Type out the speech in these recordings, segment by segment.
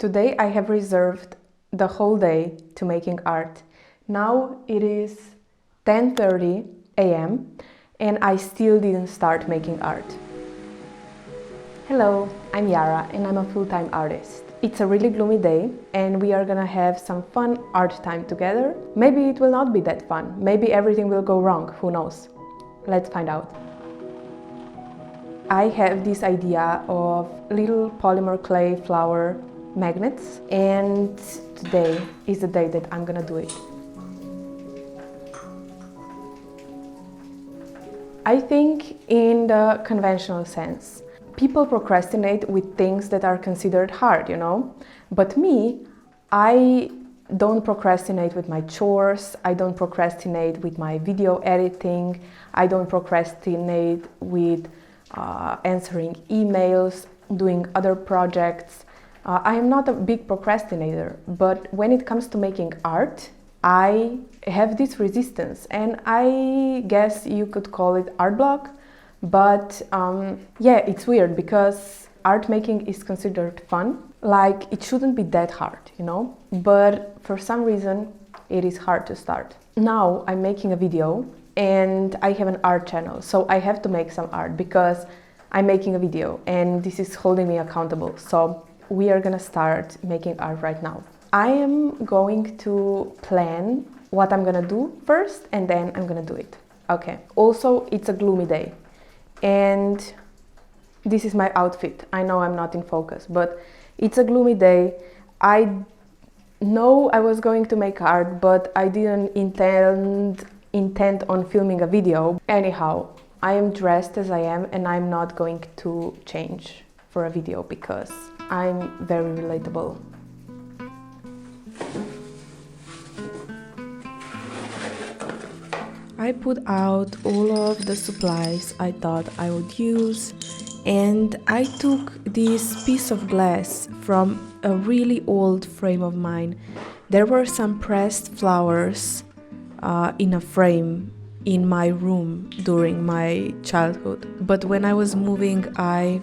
Today I have reserved the whole day to making art. Now it is 10:30 a.m. and I still didn't start making art. Hello, I'm Jara and I'm a full-time artist. It's a really gloomy day and we are gonna have some fun art time together. Maybe it will not be that fun. Maybe everything will go wrong, who knows? Let's find out. I have this idea of little polymer clay flower magnets, and today is the day that I'm gonna do it. I think in the conventional sense, people procrastinate with things that are considered hard, you know? But me, I don't procrastinate with my chores, I don't procrastinate with my video editing, I don't procrastinate with answering emails, doing other projects. I am not a big procrastinator, but when it comes to making art, I have this resistance, and I guess you could call it art block. But yeah, it's weird because art making is considered fun, like it shouldn't be that hard, you know? But for some reason, it is hard to start. Now I'm making a video and I have an art channel, so I have to make some art because I'm making a video and this is holding me accountable. So we are gonna start making art right now. I am going to plan what I'm gonna do first and then I'm gonna do it. Okay. Also, it's a gloomy day and this is my outfit. I know I'm not in focus, but it's a gloomy day. I know I was going to make art, but I didn't intend on filming a video. Anyhow, I am dressed as I am and I'm not going to change for a video because I'm very relatable. I put out all of the supplies I thought I would use, and I took this piece of glass from a really old frame of mine. There were some pressed flowers in a frame in my room during my childhood, but when I was moving I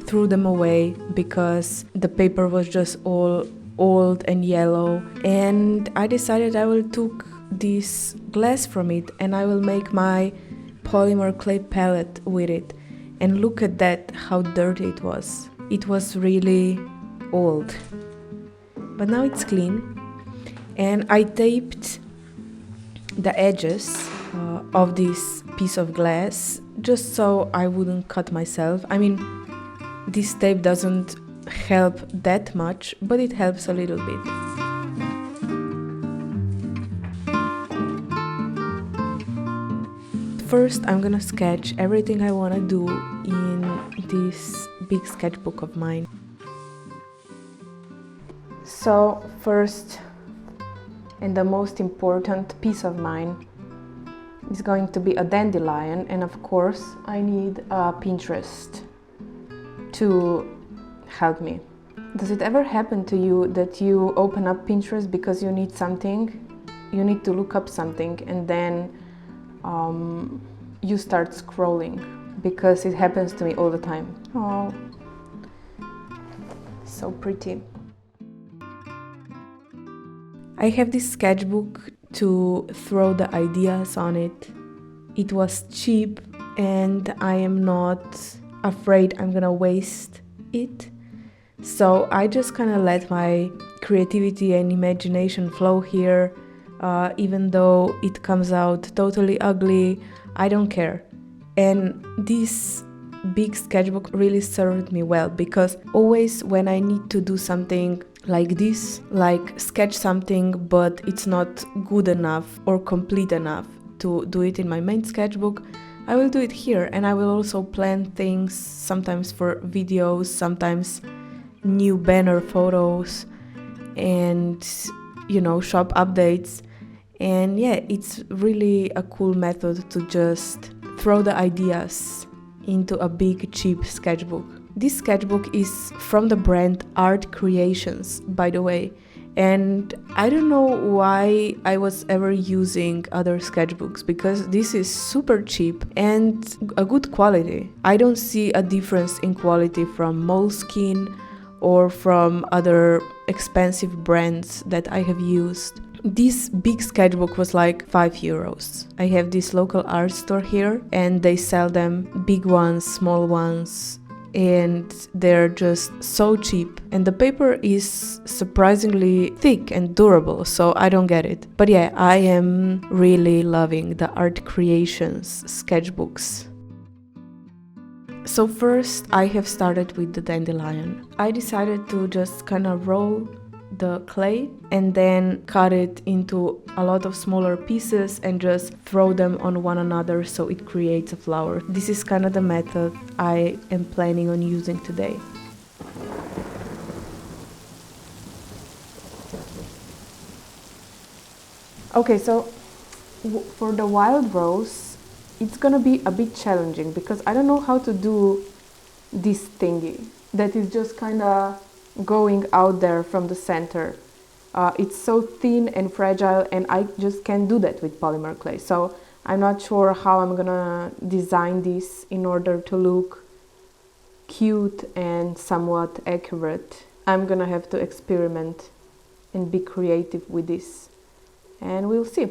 threw them away because the paper was just all old and yellow, and I decided I will take this glass from it and I will make my polymer clay palette with it. And look at that, how dirty it was. It was really old, but now it's clean. And I taped the edges of this piece of glass just so I wouldn't cut myself. I mean, this tape doesn't help that much, but it helps a little bit. First, I'm gonna sketch everything I wanna do in this big sketchbook of mine. So, first and the most important piece of mine is going to be a dandelion, and of course I need a Pinterest to help me. Does it ever happen to you that you open up Pinterest because you need something, you need to look up something, and then you start scrolling? Because it happens to me all the time. Oh, so pretty. I have this sketchbook to throw the ideas on it. It was cheap and I am not afraid I'm gonna waste it. So I just kind of let my creativity and imagination flow here. Even though it comes out totally ugly, I don't care. And this big sketchbook really served me well, because always when I need to do something like this, like sketch something but it's not good enough or complete enough to do it in my main sketchbook, I will do it here. And I will also plan things, sometimes for videos, sometimes new banner photos and, you know, shop updates. And yeah, it's really a cool method to just throw the ideas into a big cheap sketchbook. This sketchbook is from the brand Art Creations, by the way, and I don't know why I was ever using other sketchbooks, because this is super cheap and a good quality. I don't see a difference in quality from Moleskine or from other expensive brands that I have used. This big sketchbook was like €5. I have this local art store here and they sell them, big ones, small ones, and they're just so cheap. And the paper is surprisingly thick and durable, so I don't get it. But yeah, I am really loving the Art Creations sketchbooks. So first I have started with the dandelion. I decided to just kind of roll the clay and then cut it into a lot of smaller pieces and just throw them on one another so it creates a flower. This is kind of the method I am planning on using today. Okay, so for the wild rose, it's gonna be a bit challenging because I don't know how to do this thingy that is just kind of going out there from the center. It's so thin and fragile and I just can't do that with polymer clay. So I'm not sure how I'm gonna design this in order to look cute and somewhat accurate. I'm gonna have to experiment and be creative with this, and we'll see.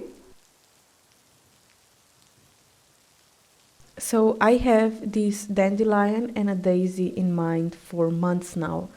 So I have this dandelion and a daisy in mind for months now,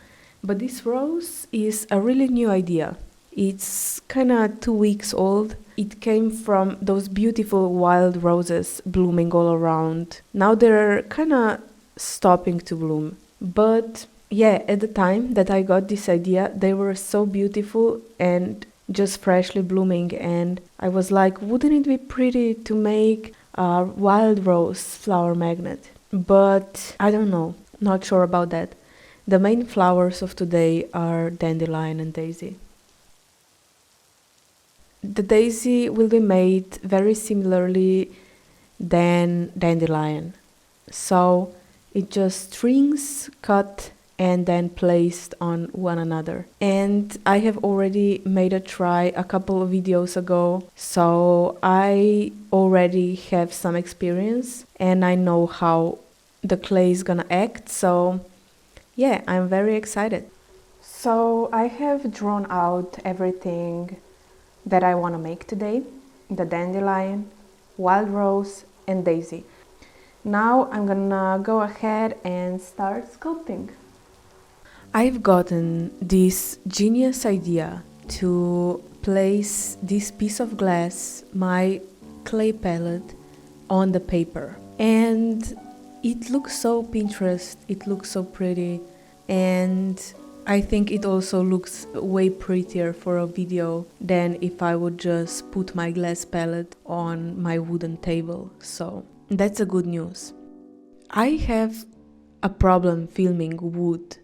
but this rose is a really new idea. It's kind of 2 weeks old. It came from those beautiful wild roses blooming all around. Now they're kind of stopping to bloom. But yeah, at the time that I got this idea, they were so beautiful and just freshly blooming, and I was like, wouldn't it be pretty to make a wild rose flower magnet? But I don't know, not sure about that. The main flowers of today are dandelion and daisy. The daisy will be made very similarly than dandelion. So it just strings cut and then placed on one another. And I have already made a try a couple of videos ago, so I already have some experience and I know how the clay is gonna act, so yeah, I'm very excited. So I have drawn out everything that I want to make today: the dandelion, wild rose and daisy. Now I'm gonna go ahead and start sculpting. I've gotten this genius idea to place this piece of glass, my clay palette, on the paper. And it looks so Pinterest, it looks so pretty, and I think it also looks way prettier for a video than if I would just put my glass palette on my wooden table. So that's a good news. I have a problem filming wood,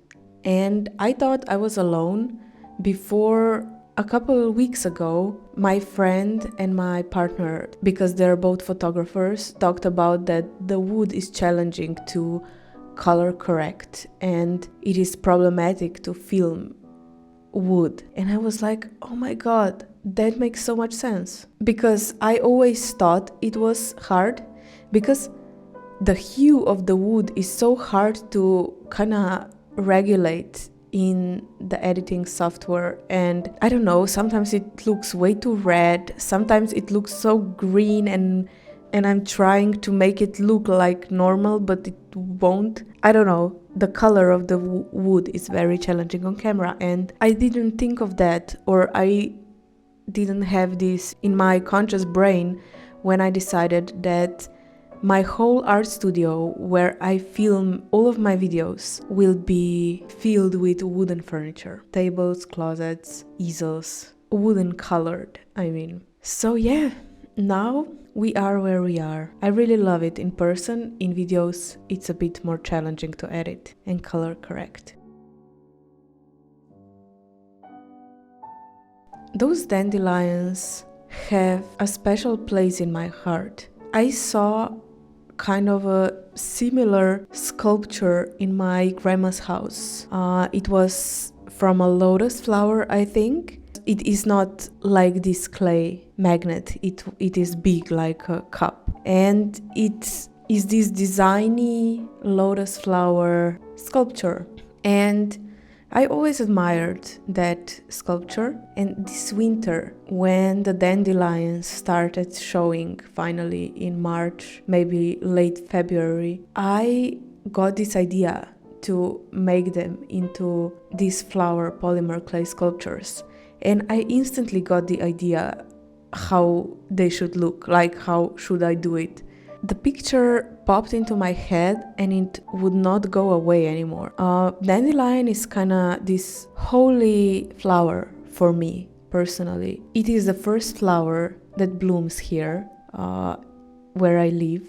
and I thought I was alone before a couple of weeks ago. My friend and my partner, because they're both photographers, talked about that the wood is challenging to color correct and it is problematic to film wood. And I was like, oh my god, that makes so much sense. Because I always thought it was hard because the hue of the wood is so hard to kind of regulate in the editing software, and I don't know, sometimes it looks way too red, sometimes it looks so green, and I'm trying to make it look like normal but it won't. I don't know, the color of the wood is very challenging on camera, and I didn't think of that, or I didn't have this in my conscious brain when I decided that my whole art studio where I film all of my videos will be filled with wooden furniture. Tables, closets, easels, wooden colored, I mean. So yeah, now we are where we are. I really love it in person. In videos, it's a bit more challenging to edit and color correct. Those dandelions have a special place in my heart. I saw kind of a similar sculpture in my grandma's house. It was from a lotus flower, I think. It is not like this clay magnet, it is big like a cup. And it is this designy lotus flower sculpture. And I always admired that sculpture, and this winter, when the dandelions started showing finally in March, maybe late February, I got this idea to make them into these flower polymer clay sculptures. And I instantly got the idea how they should look, like how should I do it. The picture popped into my head and it would not go away anymore. Dandelion is kinda this holy flower for me personally. It is the first flower that blooms here where I live.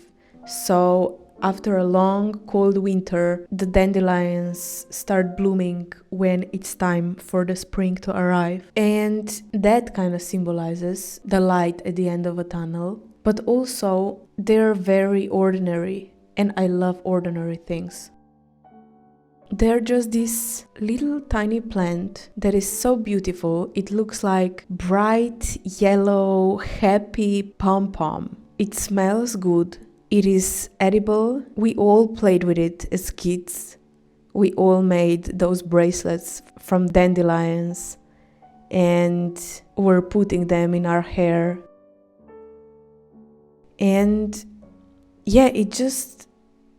So after a long cold winter, the dandelions start blooming when it's time for the spring to arrive. And that kind of symbolizes the light at the end of a tunnel. But also, they're very ordinary, and I love ordinary things. They're just this little tiny plant that is so beautiful. It looks like bright, yellow, happy pom-pom. It smells good. It is edible. We all played with it as kids. We all made those bracelets from dandelions and were putting them in our hair. And yeah, it just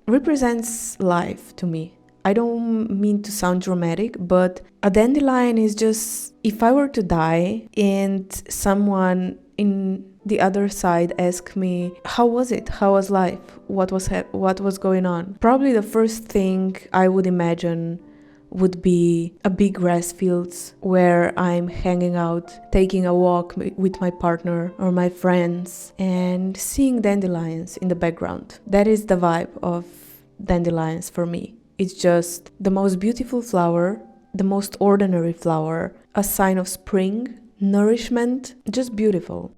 represents life to me. I don't mean to sound dramatic, but a dandelion is just, if I were to die and someone in the other side asked me, how was it? How was life? What was going on? Probably the first thing I would imagine would be a big grass fields where I'm hanging out, taking a walk with my partner or my friends and seeing dandelions in the background. That is the vibe of dandelions for me. It's just the most beautiful flower, the most ordinary flower, a sign of spring, nourishment, just beautiful.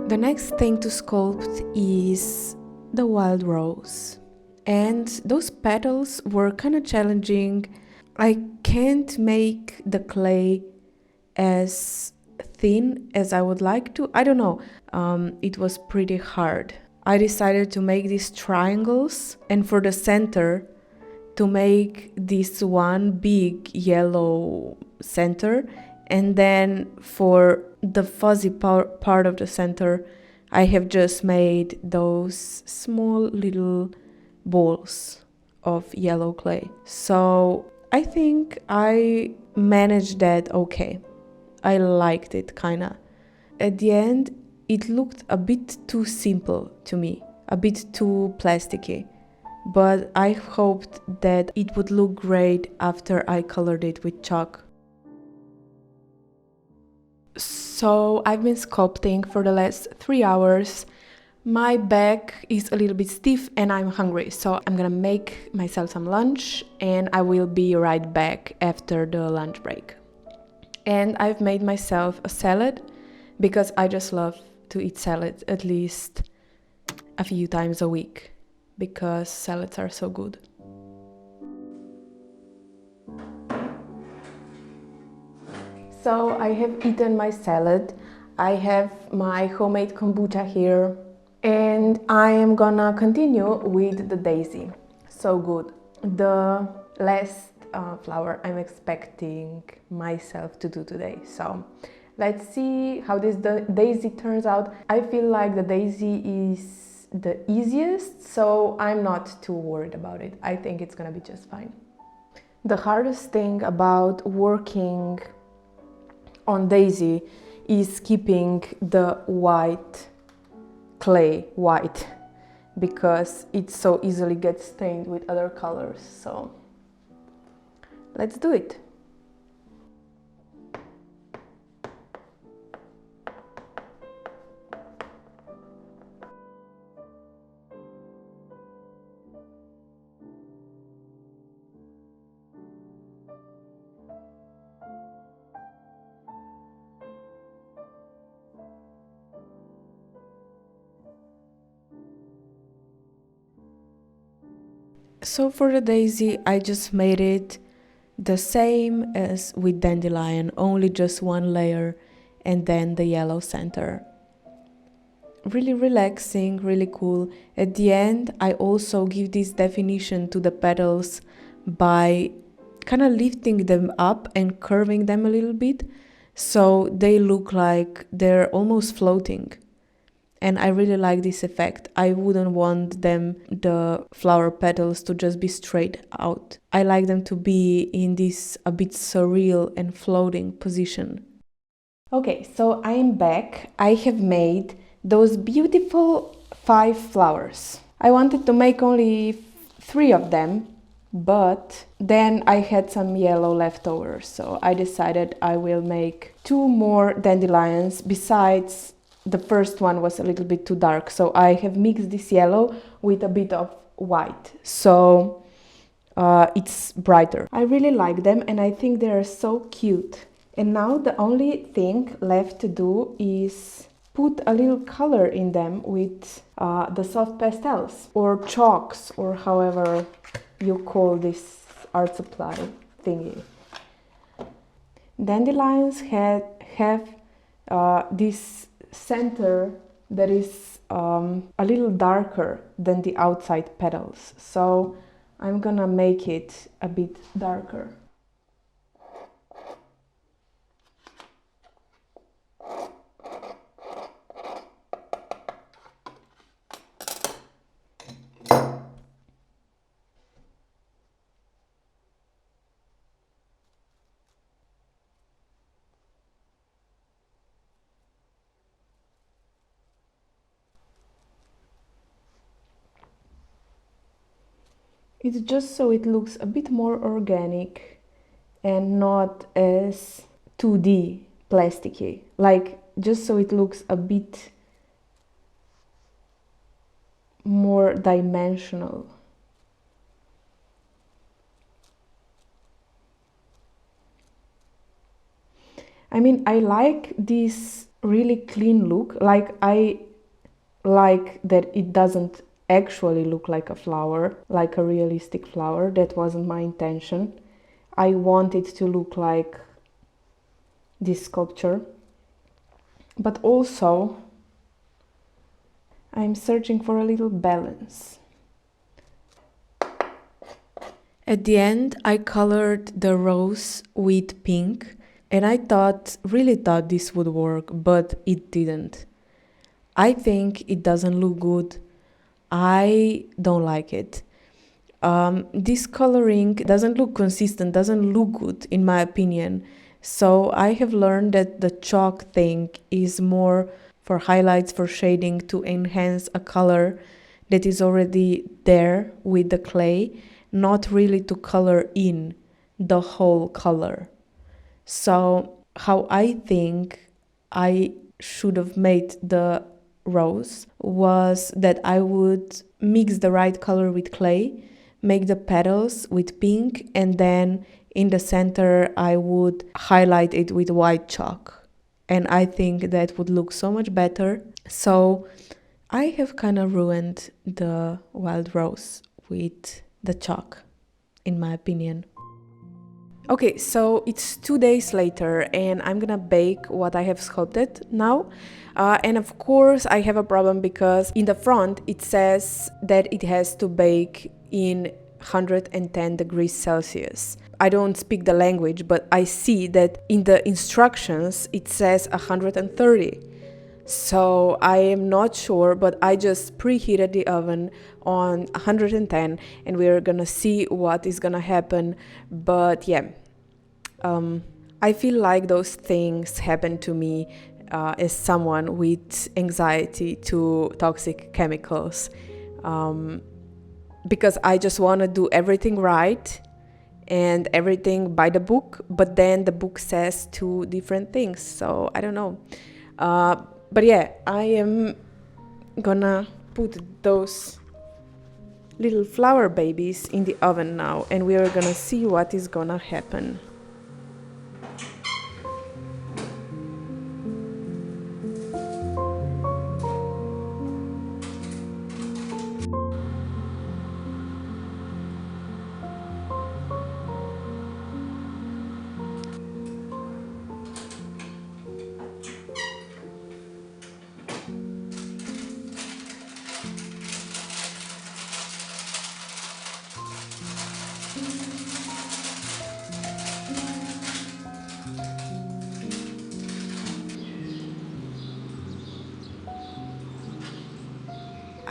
The next thing to sculpt is the wild rose. And those petals were kind of challenging. I can't make the clay as thin as I would like to. I don't know. It was pretty hard. I decided to make these triangles, and for the center, to make this one big yellow center, and then for the fuzzy part of the center, I have just made those small little balls of yellow clay. So I think I managed that okay. I liked it kinda. At the end, it looked a bit too simple to me, a bit too plasticky. But I hoped that it would look great after I colored it with chalk. So I've been sculpting for the last 3 hours. My back is a little bit stiff and I'm hungry, so I'm gonna make myself some lunch and I will be right back after the lunch break. And I've made myself a salad because I just love to eat salad at least a few times a week because salads are so good. So I have eaten my salad. I have my homemade kombucha here. And I am gonna continue with the daisy. So good. The last flower I'm expecting myself to do today. So let's see how this daisy turns out. I feel like the daisy is the easiest, so I'm not too worried about it. I think it's gonna be just fine. The hardest thing about working on daisy is keeping the white clay white because it so easily gets stained with other colors. So let's do it. So for the daisy, I just made it The same as with dandelion, only just one layer and then the yellow center. Really relaxing, really cool. At the end, I also give this definition to the petals by kind of lifting them up and curving them a little bit, so they look like they're almost floating. And I really like this effect. I wouldn't want the flower petals, to just be straight out. I like them to be in this a bit surreal and floating position. Okay, so I'm back. I have made those beautiful 5 flowers. I wanted to make only 3 of them, but then I had some yellow left over, so I decided I will make 2 more dandelions. Besides, the first one was a little bit too dark, so I have mixed this yellow with a bit of white, so it's brighter. I really like them and I think they are so cute. And now the only thing left to do is put a little color in them with the soft pastels or chalks, or however you call this art supply thingy. Dandelions have this center that is a little darker than the outside petals, so I'm gonna make it a bit darker. It's just so it looks a bit more organic and not as 2D plasticky, like just so it looks a bit more dimensional. I mean, I like this really clean look, like I like that it doesn't actually look like a flower, like a realistic flower. That wasn't my intention. I want it to look like this sculpture. But also, I'm searching for a little balance. At the end, I colored the rose with pink, and I really thought this would work, but it didn't. I think it doesn't look good. I don't like it. This coloring doesn't look consistent, doesn't look good in my opinion. So I have learned that the chalk thing is more for highlights, for shading, to enhance a color that is already there with the clay, not really to color in the whole color. So how I think I should have made the rose was that I would mix the right color with clay, make the petals with pink, and then in the center I would highlight it with white chalk. And I think that would look so much better. So I have kind of ruined the wild rose with the chalk, in my opinion. Okay, so it's 2 days later and I'm gonna bake what I have sculpted now. And of course I have a problem because in the front it says that it has to bake in 110 degrees Celsius. I don't speak the language, but I see that in the instructions it says 130. So I am not sure, but I just preheated the oven on 110 and we're gonna see what is gonna happen. But yeah, I feel like those things happen to me as someone with anxiety to toxic chemicals, because I just want to do everything right and everything by the book, but then the book says 2 different things, so I don't know. But yeah, I am gonna put those little flower babies in the oven now and we are gonna see what is gonna happen.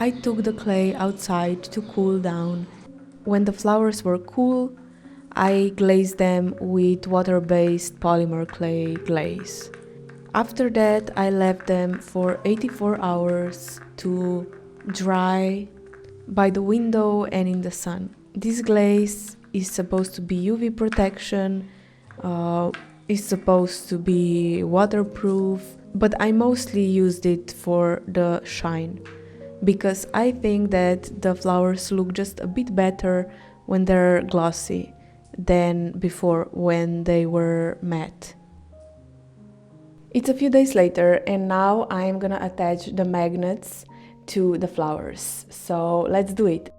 I took the clay outside to cool down. When the flowers were cool, I glazed them with water-based polymer clay glaze. After that, I left them for 84 hours to dry by the window and in the sun. This glaze is supposed to be UV protection, is supposed to be waterproof, but I mostly used it for the shine because I think that the flowers look just a bit better when they're glossy than before when they were matte. It's a few days later and now I'm gonna attach the magnets to the flowers, so let's do it.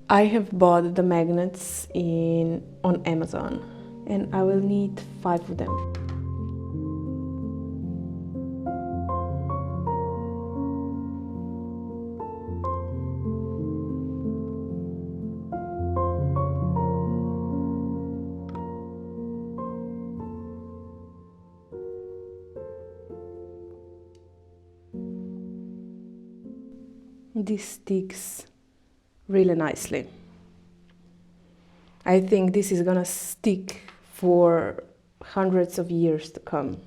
I have bought the magnets on Amazon and I will need 5 of them. This sticks really nicely. I think this is gonna stick for hundreds of years to come.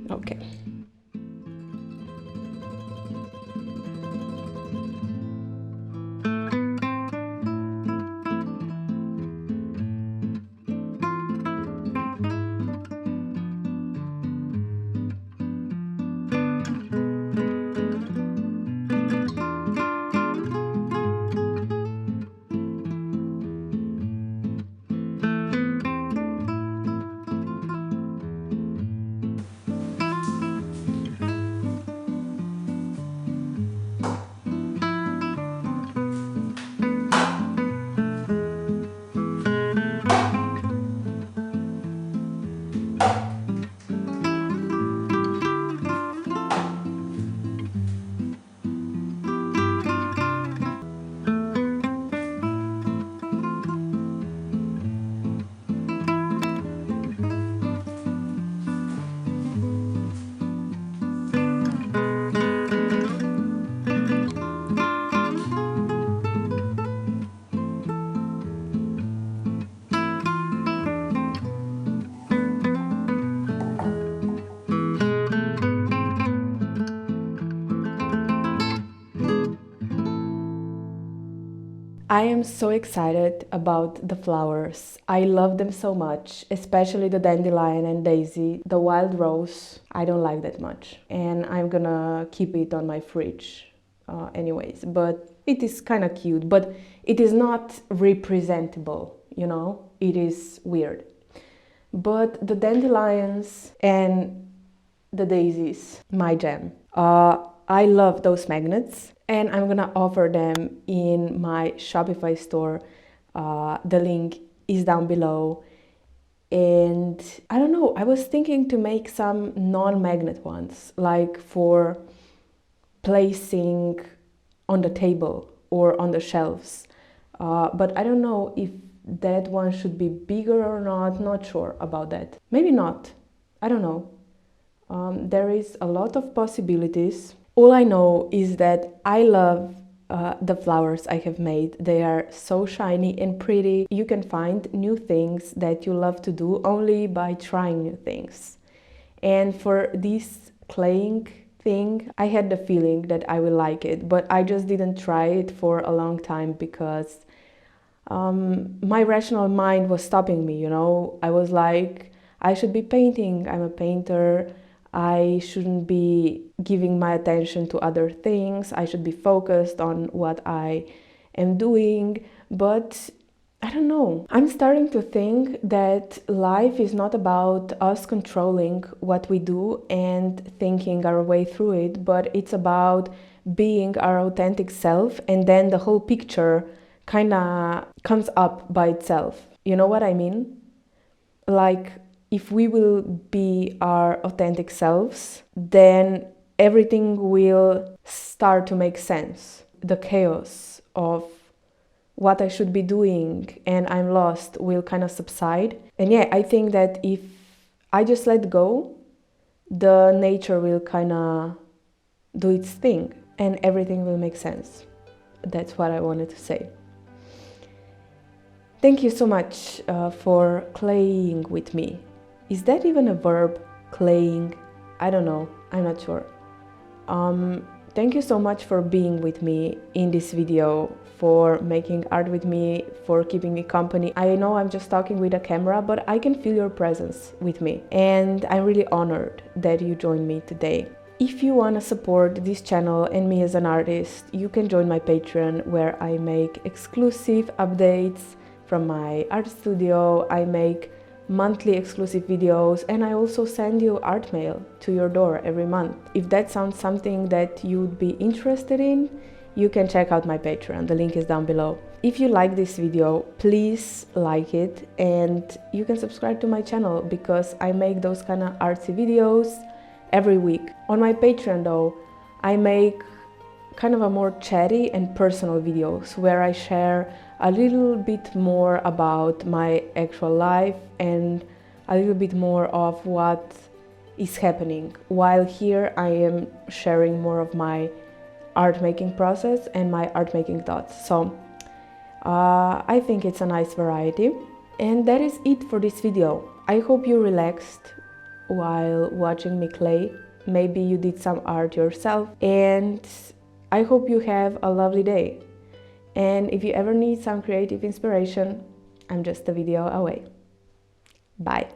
Okay. I am so excited about the flowers. I love them so much, especially the dandelion and daisy. The wild rose, I don't like that much. And I'm gonna keep it on my fridge anyways. But it is kind of cute, but it is not representable, you know? It is weird. But the dandelions and the daisies, my jam. I love those magnets and I'm gonna offer them in my Shopify store. The link is down below. And I don't know, I was thinking to make some non-magnet ones, like for placing on the table or on the shelves. But I don't know if that one should be bigger or not sure about that. Maybe not, I don't know. There is a lot of possibilities. All I know is that I love the flowers I have made. They are so shiny and pretty. You can find new things that you love to do only by trying new things. And for this claying thing, I had the feeling that I will like it, but I just didn't try it for a long time because my rational mind was stopping me, you know? I was like, I should be painting, I'm a painter. I shouldn't be giving my attention to other things. I should be focused on what I am doing. But I don't know. I'm starting to think that life is not about us controlling what we do and thinking our way through it, but it's about being our authentic self, and then the whole picture kind of comes up by itself. You know what I mean? Like, if we will be our authentic selves, then everything will start to make sense. The chaos of what I should be doing and I'm lost will kind of subside. And yeah, I think that if I just let go, the nature will kind of do its thing and everything will make sense. That's what I wanted to say. Thank you so much for claying with me. Is that even a verb? Claying? I don't know. I'm not sure. Thank you so much for being with me in this video, for making art with me, for keeping me company. I know I'm just talking with a camera, but I can feel your presence with me. And I'm really honored that you joined me today. If you want to support this channel and me as an artist, you can join my Patreon, where I make exclusive updates from my art studio. I make monthly exclusive videos, and I also send you art mail to your door every month. If that sounds something that you'd be interested in, you can check out my Patreon. The link is down below. If you like this video, please like it, and you can subscribe to my channel because I make those kind of artsy videos every week. On my Patreon though, I make kind of a more chatty and personal videos where I share a little bit more about my actual life and a little bit more of what is happening, while here I am sharing more of my art making process and my art making thoughts. So I think it's a nice variety. And that is it for this video. I hope you relaxed while watching me clay. Maybe you did some art yourself, and I hope you have a lovely day. And if you ever need some creative inspiration, I'm just a video away. Bye.